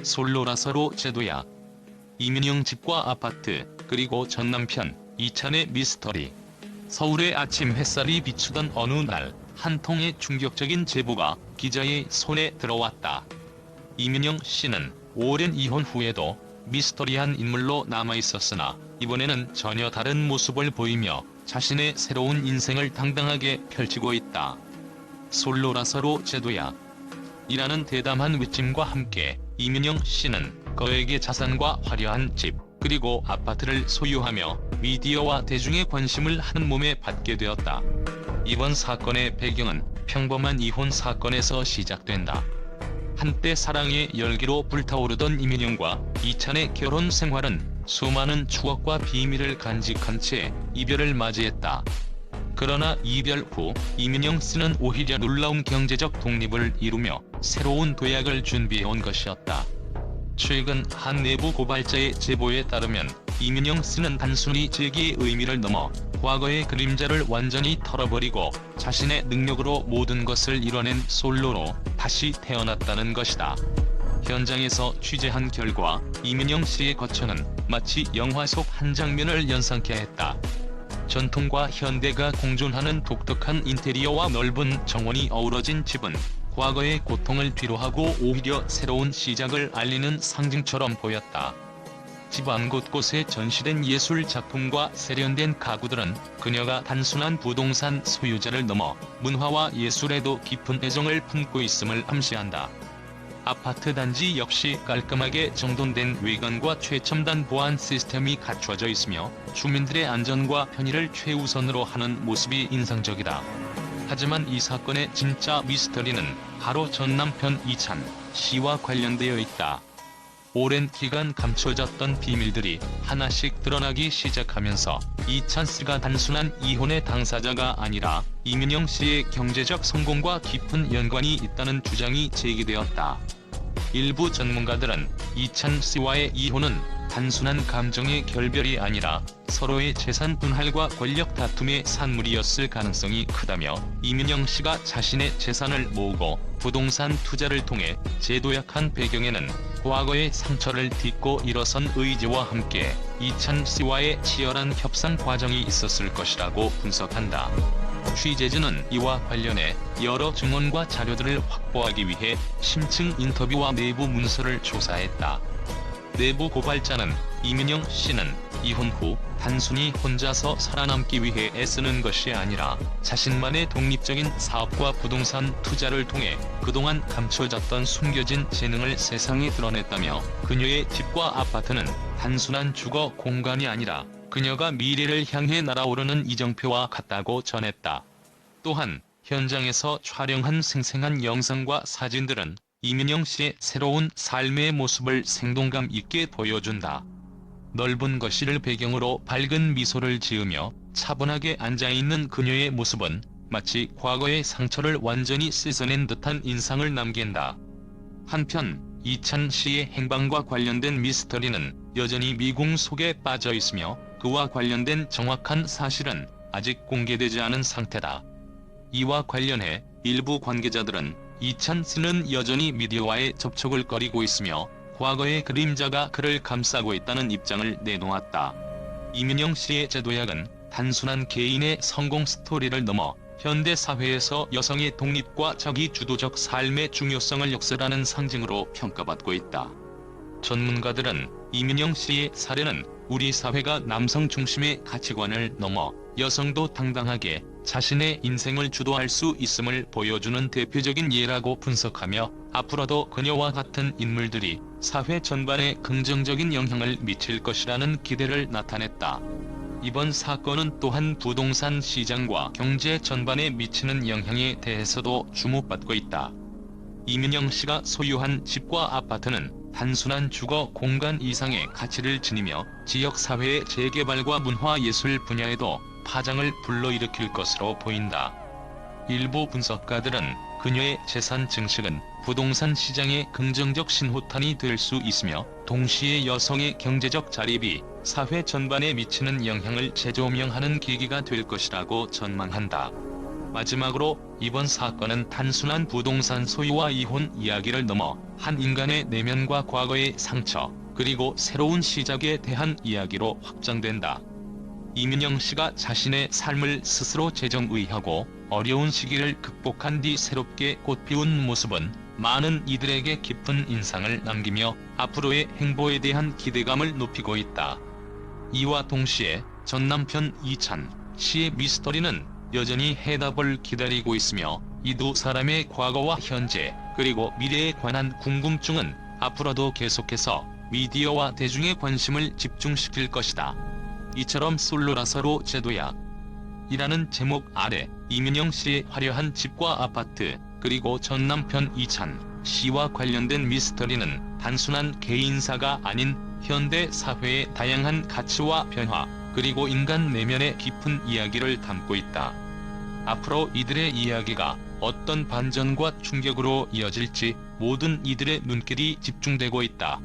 솔로라서로 제도야. 이민영 집과 아파트, 그리고 전 남편 이찬의 미스터리. 서울의 아침 햇살이 비추던 어느 날, 한 통의 충격적인 제보가 기자의 손에 들어왔다. 이민영 씨는 오랜 이혼 후에도 미스터리한 인물로 남아있었으나 이번에는 전혀 다른 모습을 보이며 자신의 새로운 인생을 당당하게 펼치고 있다. 솔로라서로 제도야. 이라는 대담한 외침과 함께 이민영 씨는 거액의 자산과 화려한 집, 그리고 아파트를 소유하며 미디어와 대중의 관심을 한몸에 받게 되었다. 이번 사건의 배경은 평범한 이혼 사건에서 시작된다. 한때 사랑의 열기로 불타오르던 이민영과 이찬의 결혼 생활은 수많은 추억과 비밀을 간직한 채 이별을 맞이했다. 그러나 이별 후 이민영 씨는 오히려 놀라운 경제적 독립을 이루며 새로운 도약을 준비해온 것이었다. 최근 한 내부 고발자의 제보에 따르면 이민영 씨는 단순히 재기의 의미를 넘어 과거의 그림자를 완전히 털어버리고 자신의 능력으로 모든 것을 이뤄낸 솔로로 다시 태어났다는 것이다. 현장에서 취재한 결과 이민영 씨의 거처는 마치 영화 속 한 장면을 연상케 했다. 전통과 현대가 공존하는 독특한 인테리어와 넓은 정원이 어우러진 집은 과거의 고통을 뒤로하고 오히려 새로운 시작을 알리는 상징처럼 보였다. 집안 곳곳에 전시된 예술 작품과 세련된 가구들은 그녀가 단순한 부동산 소유자를 넘어 문화와 예술에도 깊은 애정을 품고 있음을 암시한다. 아파트 단지 역시 깔끔하게 정돈된 외관과 최첨단 보안 시스템이 갖춰져 있으며 주민들의 안전과 편의를 최우선으로 하는 모습이 인상적이다. 하지만 이 사건의 진짜 미스터리는 바로 전 남편 이찬 씨와 관련되어 있다. 오랜 기간 감춰졌던 비밀들이 하나씩 드러나기 시작하면서 이찬 씨가 단순한 이혼의 당사자가 아니라 이민영 씨의 경제적 성공과 깊은 연관이 있다는 주장이 제기되었다. 일부 전문가들은 이찬 씨와의 이혼은 단순한 감정의 결별이 아니라 서로의 재산 분할과 권력 다툼의 산물이었을 가능성이 크다며 이민영 씨가 자신의 재산을 모으고 부동산 투자를 통해 재도약한 배경에는 과거의 상처를 딛고 일어선 의지와 함께 이찬 씨와의 치열한 협상 과정이 있었을 것이라고 분석한다. 취재진은 이와 관련해 여러 증언과 자료들을 확보하기 위해 심층 인터뷰와 내부 문서를 조사했다. 내부 고발자는 이민영 씨는 이혼 후 단순히 혼자서 살아남기 위해 애쓰는 것이 아니라 자신만의 독립적인 사업과 부동산 투자를 통해 그동안 감춰졌던 숨겨진 재능을 세상에 드러냈다며 그녀의 집과 아파트는 단순한 주거 공간이 아니라 그녀가 미래를 향해 날아오르는 이정표와 같다고 전했다. 또한 현장에서 촬영한 생생한 영상과 사진들은 이민영 씨의 새로운 삶의 모습을 생동감 있게 보여준다. 넓은 거실을 배경으로 밝은 미소를 지으며 차분하게 앉아있는 그녀의 모습은 마치 과거의 상처를 완전히 씻어낸 듯한 인상을 남긴다. 한편 이찬 씨의 행방과 관련된 미스터리는 여전히 미궁 속에 빠져 있으며 그와 관련된 정확한 사실은 아직 공개되지 않은 상태다. 이와 관련해 일부 관계자들은 이찬 씨는 여전히 미디어와의 접촉을 꺼리고 있으며 과거의 그림자가 그를 감싸고 있다는 입장을 내놓았다. 이민영 씨의 재도약은 단순한 개인의 성공 스토리를 넘어 현대 사회에서 여성의 독립과 자기주도적 삶의 중요성을 역설하는 상징으로 평가받고 있다. 전문가들은 이민영 씨의 사례는 우리 사회가 남성 중심의 가치관을 넘어 여성도 당당하게 자신의 인생을 주도할 수 있음을 보여주는 대표적인 예라고 분석하며 앞으로도 그녀와 같은 인물들이 사회 전반에 긍정적인 영향을 미칠 것이라는 기대를 나타냈다. 이번 사건은 또한 부동산 시장과 경제 전반에 미치는 영향에 대해서도 주목받고 있다. 이민영 씨가 소유한 집과 아파트는 단순한 주거 공간 이상의 가치를 지니며 지역사회의 재개발과 문화예술 분야에도 파장을 불러일으킬 것으로 보인다. 일부 분석가들은 그녀의 재산 증식은 부동산 시장의 긍정적 신호탄이 될 수 있으며 동시에 여성의 경제적 자립이 사회 전반에 미치는 영향을 재조명하는 계기가 될 것이라고 전망한다. 마지막으로 이번 사건은 단순한 부동산 소유와 이혼 이야기를 넘어 한 인간의 내면과 과거의 상처, 그리고 새로운 시작에 대한 이야기로 확장된다. 이민영 씨가 자신의 삶을 스스로 재정의하고 어려운 시기를 극복한 뒤 새롭게 꽃피운 모습은 많은 이들에게 깊은 인상을 남기며 앞으로의 행보에 대한 기대감을 높이고 있다. 이와 동시에 전 남편 이찬 씨의 미스터리는 여전히 해답을 기다리고 있으며 이 두 사람의 과거와 현재, 그리고 미래에 관한 궁금증은 앞으로도 계속해서 미디어와 대중의 관심을 집중시킬 것이다. 이처럼 솔로라서로 제도야 이라는 제목 아래 이민영 씨의 화려한 집과 아파트, 그리고 전 남편 이찬 씨와 관련된 미스터리는 단순한 개인사가 아닌 현대 사회의 다양한 가치와 변화, 그리고 인간 내면의 깊은 이야기를 담고 있다. 앞으로 이들의 이야기가 어떤 반전과 충격으로 이어질지 모든 이들의 눈길이 집중되고 있다.